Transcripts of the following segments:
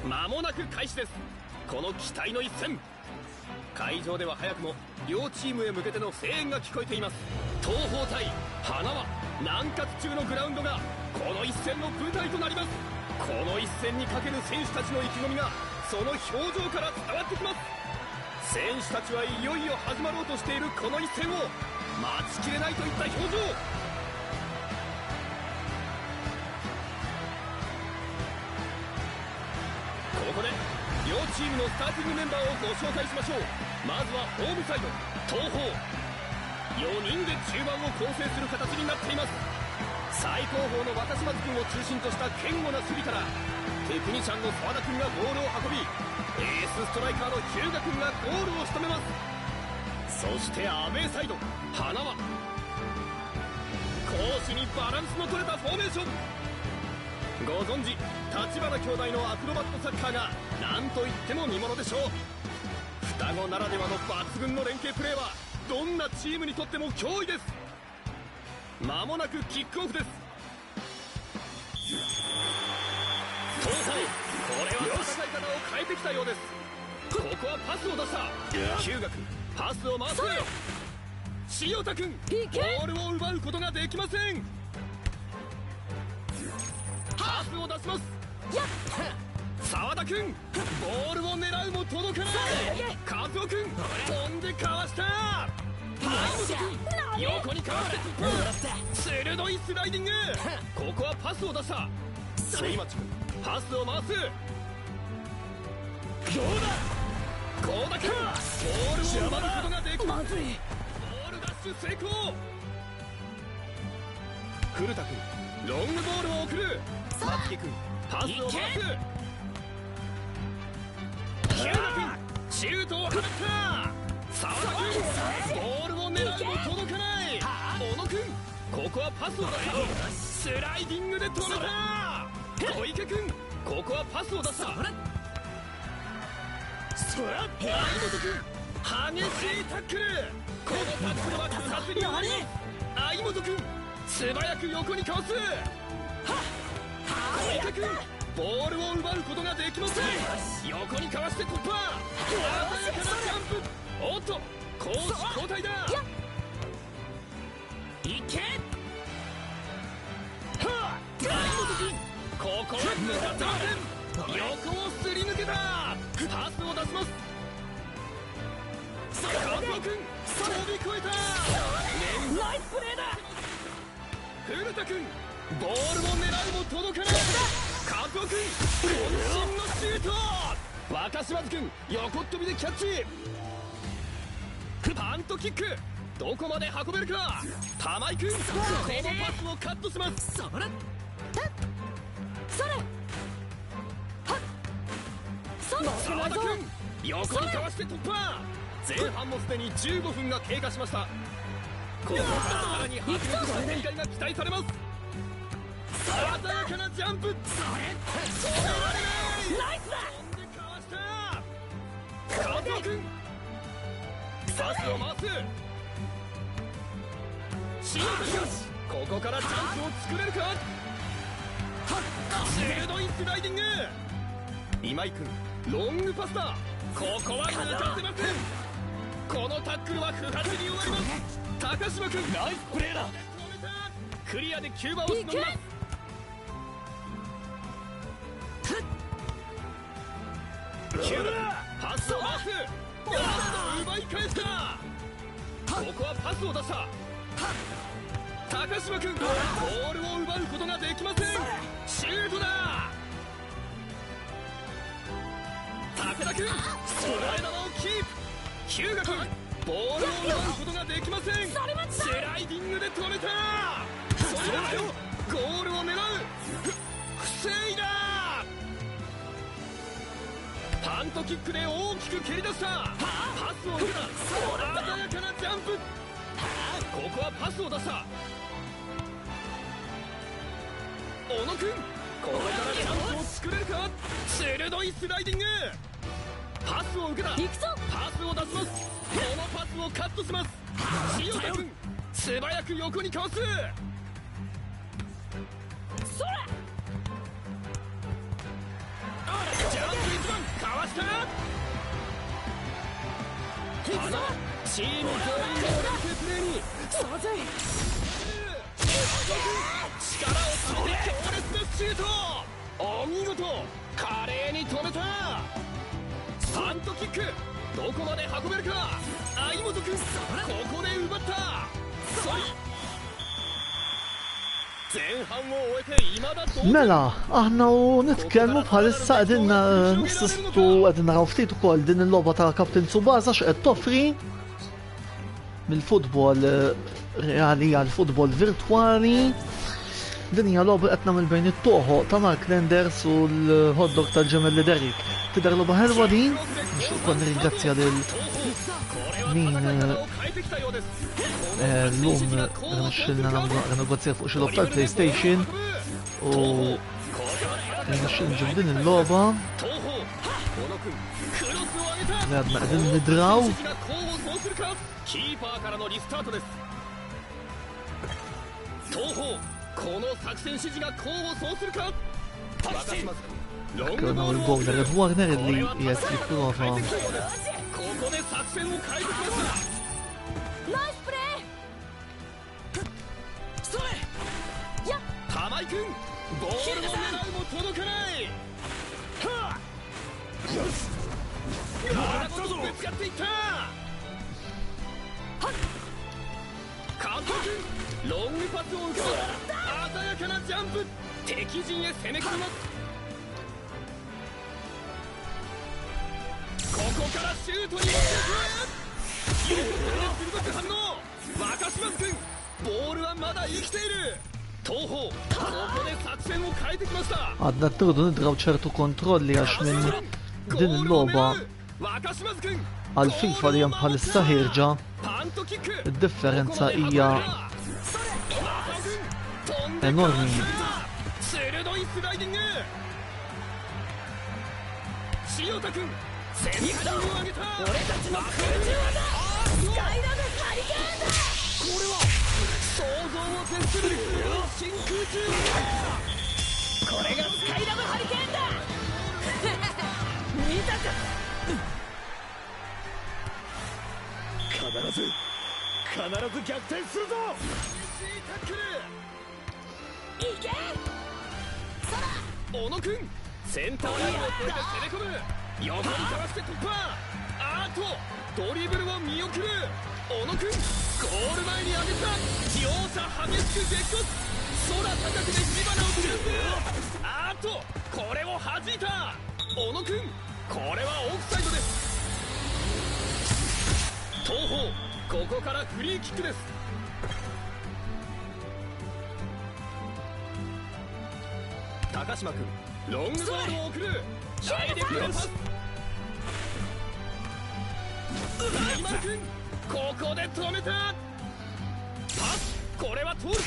間もなく開始です。この期待の一戦、会場では早くも両チームへ向けての声援が聞こえています。東邦対花は南葛中のグラウンドがこの一戦の舞台となります。この一戦にかける選手たちの意気込みがその表情から伝わってきます。選手たちはいよいよ始まろうとしているこの一戦を待ちきれないといった表情。ここで両チームのスターティングメンバーをご紹介しましょう。まずはホームサイド、東邦。4人で中盤を構成する形になっています。最高峰の若島津君を中心とした堅固な守備からテクニシャンの澤田君がボールを運び、エースストライカーの日向君がゴールを仕留めます。そしてアウェーサイド、花は攻守にバランスの取れたフォーメーション。ご存知、立花兄弟のアクロバットサッカーが何といっても見ものでしょう。双子ならではの抜群の連携プレーはどんなチームにとっても脅威です。間もなくキックオフです。東邦、これは戦い方を変えてきたようです。ここはパスを出した。日向君、パスを回す。塩田君、ボールを奪うことができません。パスを出します。澤田君、ボールを狙うも届かない。和夫君、飛んでかわした。張本君、横にかわして突破。鋭いスライディング。ここはパスを出した。反町君、パスを回す。どうだ幸田君、ボールを奪うことができます。ボールダッシュ成功。古田君、ロングボールを送る。松木君、パスを回す。日向君、シュートを放った。澤田君、ボールを狙うも届かない。小野君、ここはパスを出した。スライディングで止めた。小池君、ここはパスを出した。相本君、激しいタックル。このタックルは不発に終わり。相本君、素早く横にかわす。小池君、ボールを奪うことができません。横にかわして突破。鮮やかなジャンプ。おっと、攻守交代だ。いけ。相本君、ここは抜かせません。横をすり抜けた。パスを出します。和夫君、飛び越えた。ナイスプレーだ。古田君、ボールを狙うも届かない。和夫君、渾身のシュート。若島津君、横っ飛びでキャッチ。パントキック、どこまで運べるか。玉井君、このパスをカットします。それ澤田君、横にかわして突破。前半もすでに15分が経過しました。ここからさらに迫力の展開が期待されます。鮮やかなジャンプ。止められない。ナイスだ。飛んでかわした。和夫君、パスを回す。塩田君、ここからチャンスを作れるか。鋭いスライディング。今井君、ロングパスだ。ここは抜かせません。このタックルは不発に終わります。高島君、ナイスプレーだ。クリアでキューバをしのぎます。キューバ、パスを回す。奪い返した。ここはパスを出した。高島君、ボールを奪うことができません。シュートだ。武田君、その枝をキープ。日向君、ボールを奪うことができません。スライディングで止めた。それだよ、ゴールを狙う。防いだ。パントキックで大きく蹴り出した。パスを受けた。鮮やかなジャンプ。ここはパスを出した。小野君、ここからチャンスを作れるか。鋭いスライディング。パスを受けた。パスを出します。このパスをカットします。塩田君、素早く横にかわす。それジャンプ。チーム全員の連携プレーにまずい力を込めて強烈なシュートお見事華麗に止めたパントキックどこまで運べるか相本君ここで奪った前半を終えて未だ同点 Mela, aħna u nitkellmu bħalissa qegħdin nissistu qegħdin naraw ftit ukoll din il-logħba ta' Captain Tsubasa x'qed toffri mill-futbol reali għal futbol virtwali. Din hija logħba qed nagħmel bejn it-toħoq ta' Mark Lenders u l-hotdog tal-Ġemelli Derrick. Tidher logħba ħelwa din biex ukoll nirringrazzja lil min l-lum rnexxilna nagħmlu negozja fuq xi logħba tal-PlayStation u rnexxilna ġew din il-logħba li għadna qegħdin nidraw. キーパーからのリスタートです東方この作戦指示が功を奏するか任せますロングボールを il-bowler Ed Warner li qiegħed jipprova ここで作戦を変えてきましたナイスプレーそれやっ玉井君ボールの狙いも届かないはっよしガーッとぶつかっていった監督ロングパスを受け鮮やかなジャンプ敵陣へ攻め込みますここからシュートに持っていく鋭く反応若島津君ボールはまだ生きている東方ここで作戦を変えてきました Għadna t-turdu nidraw ċertu kontrolli għax minn din il-logħba għal FIFA li hemm bħalissa ħirġa id-differenza hija enormi.必ず逆転するぞいけ小野君センターラインを越えて攻め込む横にかわして突破あとドリブルを見送る小野君ゴール前に上げた両者激しく激突空高くで火花を散らすあとこれを弾いた小野君これはオフサイドです東方ここからフリーキックです高島君ロングボールを送るダイレクトパス大丸君ここで止めたパスこれは通るか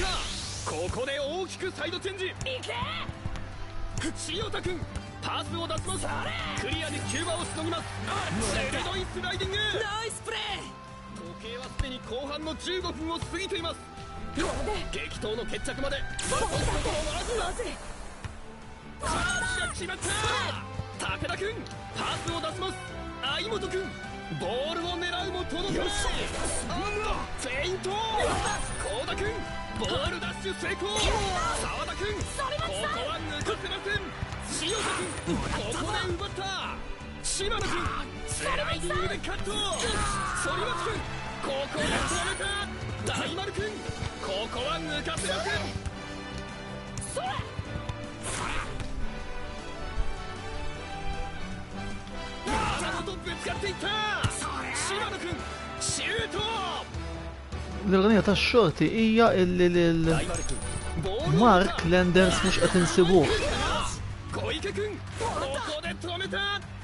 ここで大きくサイドチェンジいけ千代田君パスを出しますクリアでキューバをしのぎます鋭いスライディングナイスプレー時計はすでに後半の15分を過ぎています激闘の決着までまずチャージが決まった武田君パスを出します相本君ボールを狙うも届かないフェイント幸田君ボールダッシュ成功澤田君ここは抜かせません塩田君ここで奪った島野君スライディングでカット反町君ここで止めた大丸君ここは抜かせませんそれ山本ぶつかっていった島野君シュートL-għanija ta' xorti hija il Mark Lenders mhux qed insibuh. 小池君ここで止めた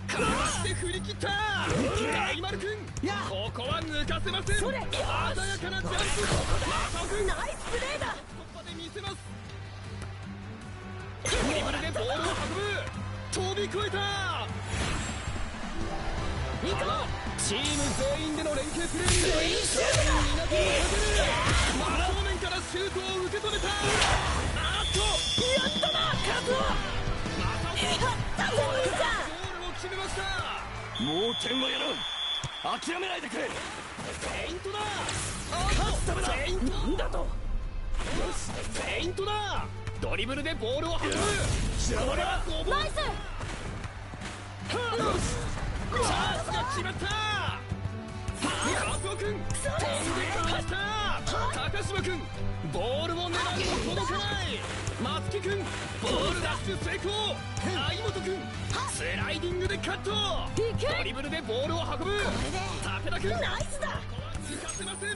かわして振り切った大丸君ここは抜かせません鮮やかなジャンプ正雄君ナイスプレーだ突破で見せますドリブルでボールを運ぶ飛び越えたチーム全員での連携プレーに港をかける真正面からシュートを受け止めたあっとやったなカズオやったゴールを決めましたもう点はやらん諦めないでくれ。フェイントだ。勝つためだ。フェイントなんだと。よし、フェイントだ。ドリブルでボールを運ぶ。邪魔だ。ナイス。よし、チャンスが決まった。カツオ君、飛んできました。高島君、ボールを狙うと届かない。松木君、ボールダッシュ成功。相本君、スライディングでカット。ドリブルでボールを運ぶ。武田君、ナイスだ。浮かせません。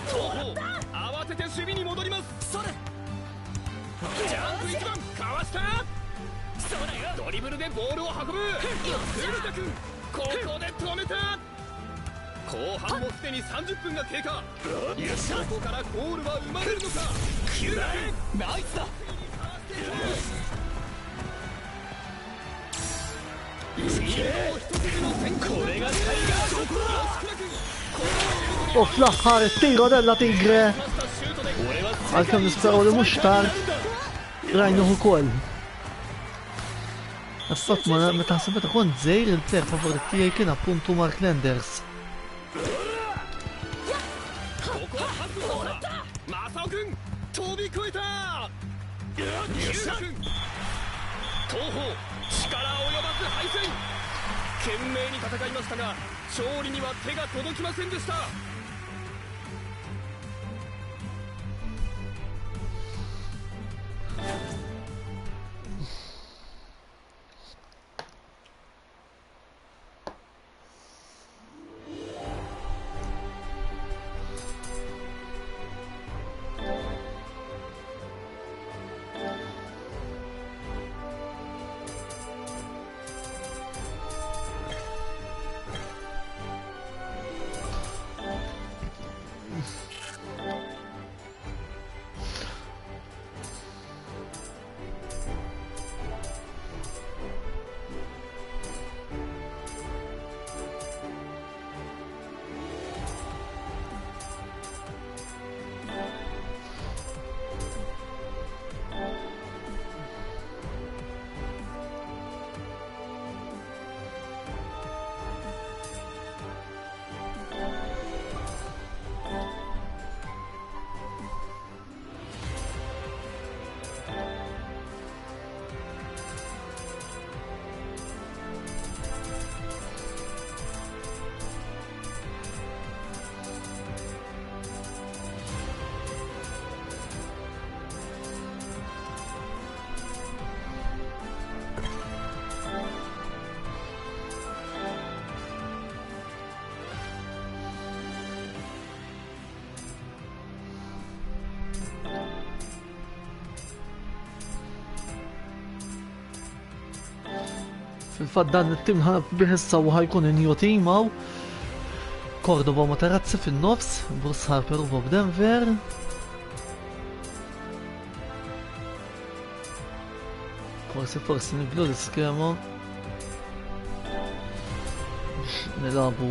東方、慌てて守備に戻ります。それジャンプ一番かわした。そうだよ。ドリブルでボールを運ぶ。古田君、ここで止めた。後半もすでに30分が経過。ここからゴールは生まれるのか。ナイスだ。これがタイガー。 وفي الاخر التيرو دella tigre għalkemm nisperaw li mhux tard rajnuh ukoll. Assat ma meta ħsibet ikun żejr il-plejer favorit tiegħi kien appuntu Mark Lenders.懸命に戦いましたが勝利には手が届きませんでした。Fil-fatt dan it-tim biħissa u ħajkun in-new team hawn. Cordoba Materazzi fin-nofs, Bruce Harper u Bob Denver. Forsi nibdlu l-iskema biex nilabu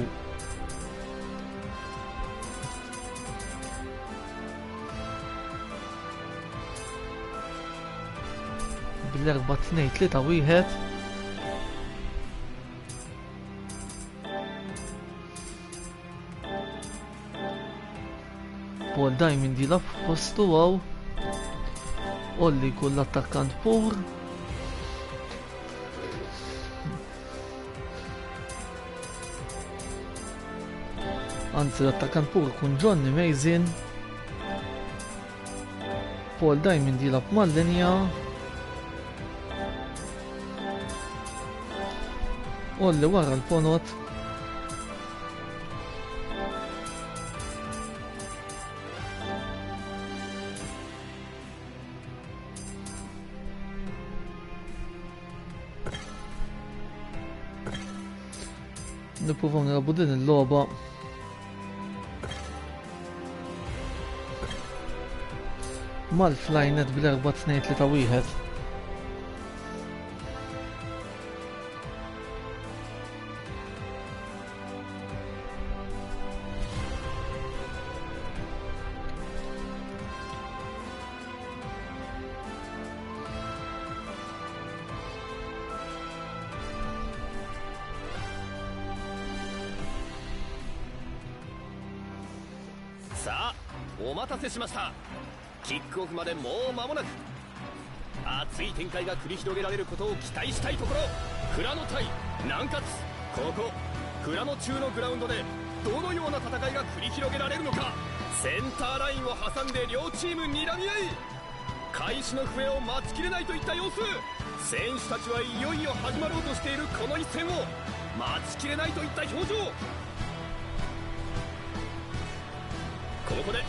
bil-4-2-3-1. Paul Diamond jilab f'postu għaw. Olli kull attakkant pur. Anzi l-attakkant pur kun Johnny Mazin. Paul Diamond jilab mal-linja. Olli wara l-ponot. Nippruvaw nilagħbu din il-logħba mal-flynet bil-4-2-3-1. さあお待たせしました。キックオフまでもう間もなく。熱い展開が繰り広げられることを期待したいところ。富良野対南葛、ここ富良野中のグラウンドでどのような戦いが繰り広げられるのか。センターラインを挟んで両チーム睨み合い、開始の笛を待ちきれないといった様子。選手たちはいよいよ始まろうとしているこの一戦を待ちきれないといった表情。ここで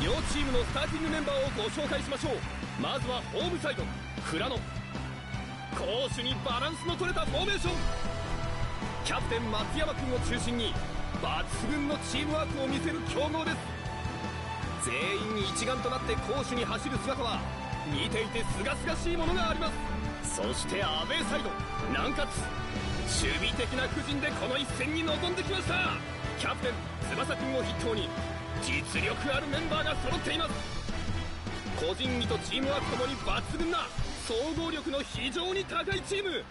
両チームのスターティングメンバーをご紹介しましょう。まずはホームサイド富良野、攻守にバランスの取れたフォーメーション。キャプテン松山君を中心に抜群のチームワークを見せる強豪です。全員一丸となって攻守に走る姿は見ていて清々しいものがあります。そしてアウェーサイド南葛、守備的な布陣でこの一戦に臨んできました。キャプテン翼君を筆頭に実力あるメンバーが揃っています。個人技とチームワークともに抜群な総合力の非常に高いチーム。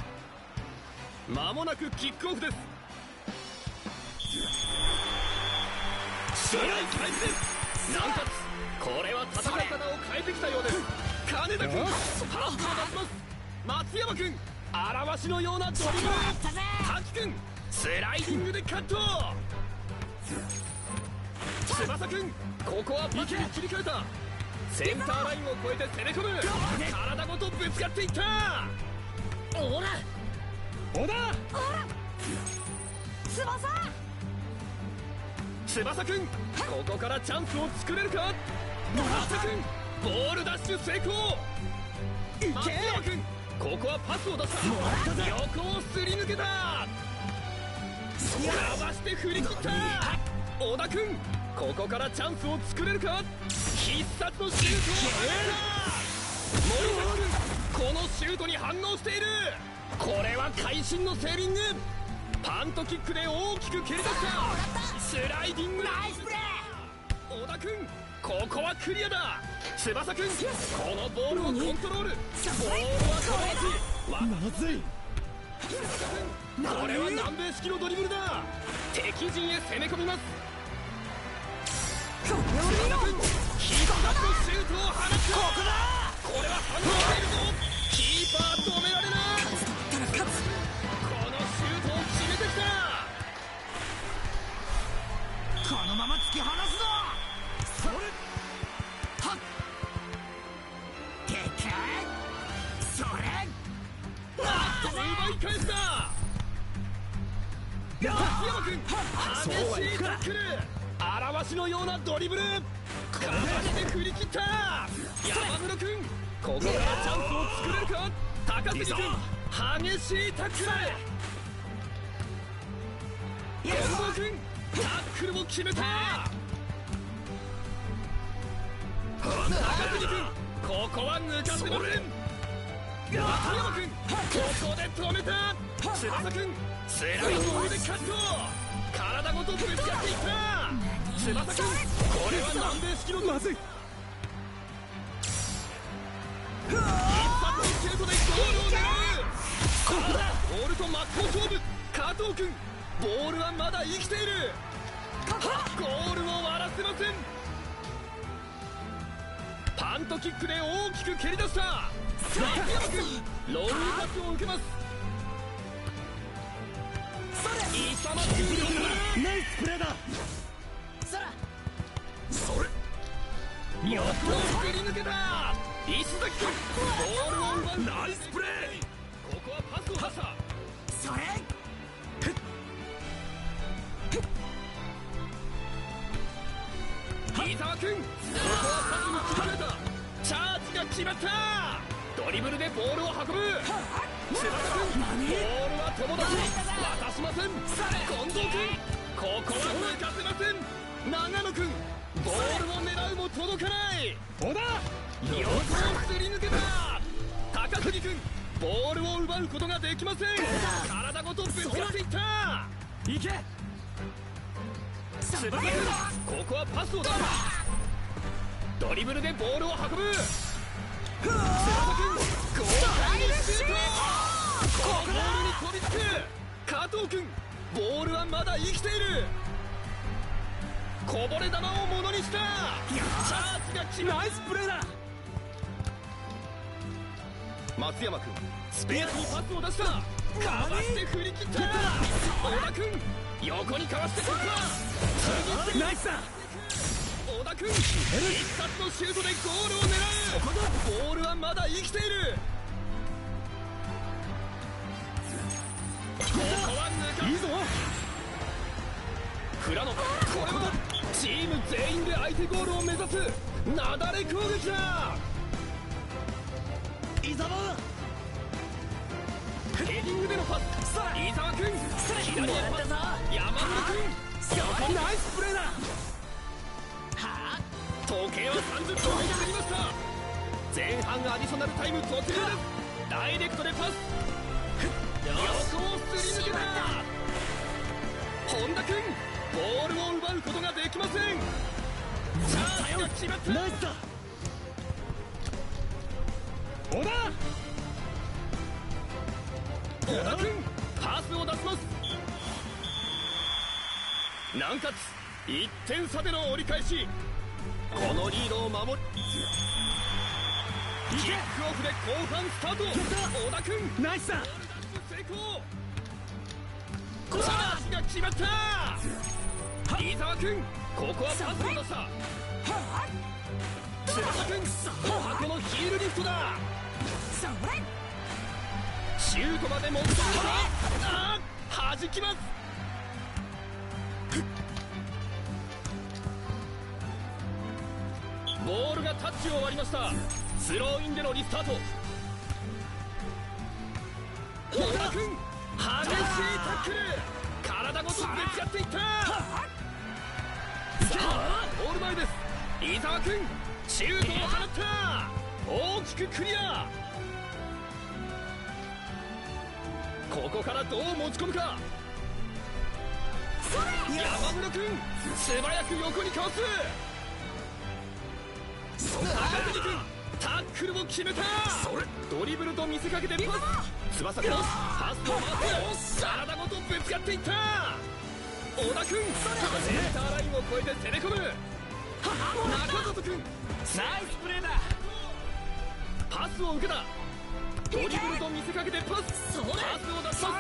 間もなくキックオフです。試合開始です。南葛、これは戦い方を変えてきたようです。金田君パスを出します。松山君荒しのようなドリブル。滝君スライディングでカット。翼君ここはパスに切り替えた。センターラインを越えて攻め込む。体ごとぶつかっていった。おら小田翼君ここからチャンスを作れるか。松君ボールダッシュ成功。松山君ここはパスを出した。横をすり抜けた。かわして振り切った。小田君ここからチャンスを作れるか。必殺のシュートを放った。森崎君このシュートに反応している。これは会心のセービング。パントキックで大きく蹴り出した。スライディングナイスプレー。小田君ここはクリアだ。翼君このボールをコントロール。ボールは止まらず。まずい。翼君これは南米式のドリブルだ。敵陣へ攻め込みます。翼君必殺のシュートを放った。これは反応しているぞ。キーパー止められない。このシュートを決めてきた。このまま突き放すぞ。それはっでかい。それ奪い返した。松山君激しいタックル。荒しのようなドリブル。かわして振り切った。山室君ここからチャンスを作れるか。高杉君激しいタックル。近藤君タックルも決めた。高杉君ここは抜かせません。松山君ここで止めた。翼君スライド上でカット。体ごとぶつかっていった。翼君これは南米式のまずい。一発のシュートでゴールを狙う。ボールと真っ向勝負。加藤君ボールはまだ生きている。ゴールを割らせません。パントキックで大きく蹴り出した。松山君ロングパスを受けます。勇ましくドリブル。ナイスプレーだ。それ横を振り抜けた。石崎君ボールを奪う。ナイスプレー。ここはパスを出した。それ伊沢君ここはパスに決めた。チャージが決まった。ドリブルでボールを運ぶ。翼君ボールは友達渡しません。近藤君ここは抜かせません。長野君ボールを狙うも届かない。小田横をすり抜けた。高杉君ボールを奪うことができません。体ごとぶつかっていった。いけ。翼君ここはパスを出す。ドリブルでボールを運ぶ。翼君豪快にシュート。このボールに飛びつく。加藤君ボールはまだ生きている。こぼれ球をものにした。チャージが決まる。ナイスプレーだ。松山君スペアにパスを出した。かわして振り切った。小田君横にかわして突破。ナイスだ。小田君必殺のシュートでゴールを狙う。ボールはまだ生きている。ここは抜かいいぞ。フラノ、これはチーム全員で相手ゴールを目指すなだれ攻撃だ。伊沢ヘディングでのパス。伊沢君左へパス。山村君ナイスプレーだ。時計は30分に過ぎました。前半アディショナルタイム途中です。ダイレクトでパス。横をすり抜けた。本田君ボールを奪うことができません。チャージが決まった。ナイスだ。小田君パスを出します。なおかつ1点差での折り返し。このリードを守る。キックオフで後半スタート。小田君ナイスだ。成功。チャージが決まった。伊沢君ここはパスを出した。翼君お箱のヒールリフトだ。シュートまで持ってくるか。弾きます。ボールがタッチを割りました。スローインでのリスタート。小田君激しいタックル。体ごとぶつかっていった。ゴール前です。伊沢君シュートを放った。大きくクリア。ここからどう持ち込むか。山村君素早く横にかわす。高木君タックルを決めた。ドリブルと見せかけてパス。翼君パスを回って体ごとぶつかっていった。小田君センターラインを越えて攻め込む。中里君ナイスプレーだ。パスを受けた。ドリブルと見せかけてパス。パスを出します。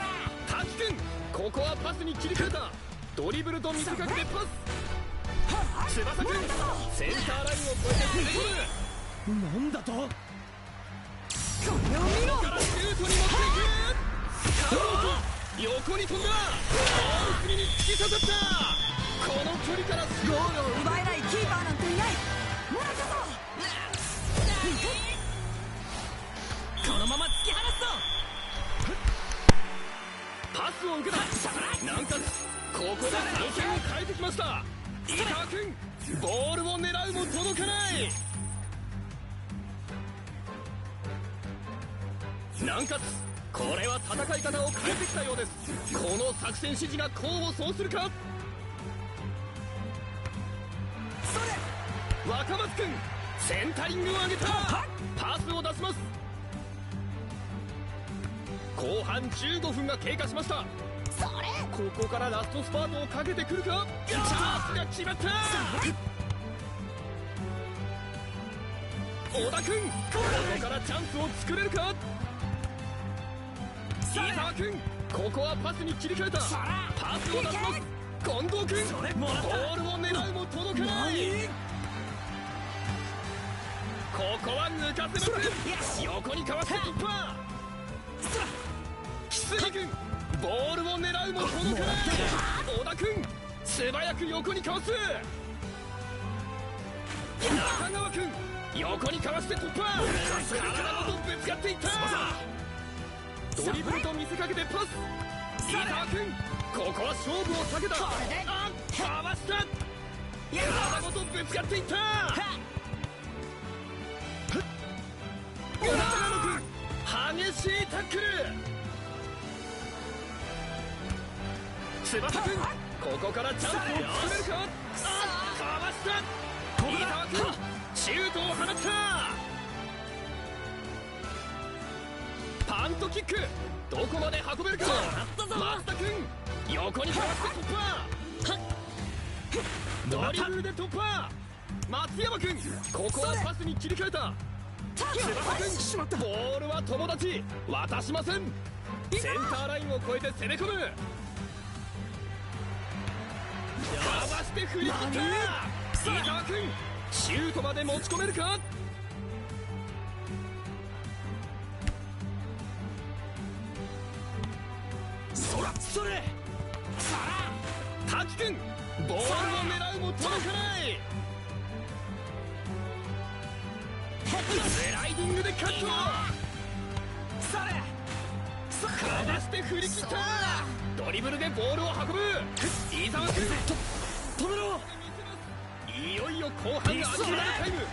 滝君ここはパスに切り替えた。ドリブルと見せかけてパス。翼君センターラインを越えて攻め込む。なんだと。これを見ろ。からシュートに持っていく。カロー君横に飛んだ。大隅に突き刺さった。この距離からゴールを奪えないキーパーなんていない。もらったぞ。このまま突き放すぞ。パスを受けた。なんかここで3点を変えてきました。伊沢君ボールを狙うも届かない。なんかこれは戦い方を変えてきたようです。この作戦指示が功を奏するか。若松君センタリングを上げた。パスを出します。後半15分が経過しました。ここからラストスパートをかけてくるか。チャンスが決まった。小田君ここからチャンスを作れるか。伊沢君ここはパスに切り替えた。パスを出します。近藤君ボールを狙うも届かない。ここは抜かせません。横にかわして突破。木杉君ボールを狙うも届かない。小田君素早く横にかわす。中川君横にかわして突破。体ごとぶつかっていった。ドリブルと見せかけてパス。伊沢君ここは勝負を避けた。かわした。体ごとぶつかっていった。長野君激しいタックル。翼君ここからチャンスを作れるか。かわした。伊沢君シュートを放った。パントキックどこまで運べるか。松田君横にかわして突破。ドリブルで突破。松山君、ここはパスに切り替えた。翼君、ボールは友達渡しません。センターラインを越えて攻め込む。かわして振り切った。伊沢君、シュートまで持ち込めるか。それ滝君、ボールを狙うも届かない。スライディングでカット。それかわして振り切った。ドリブルでボールを運ぶ。伊沢君、止めろ。いよいよ後半アディショナルタイム。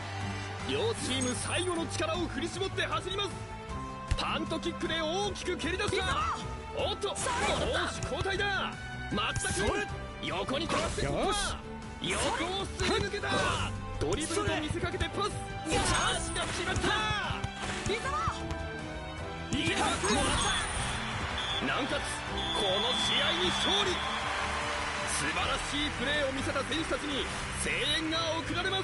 両チーム最後の力を振り絞って走ります。パントキックで大きく蹴り出した。おっと、攻守交代だ。松田君、横にかわして突破。横をすり抜けた。ドリブルと見せかけてパス。チャージが決まった。伊沢君、南葛、この試合に勝利。素晴らしいプレーを見せた選手たちに声援が送られます。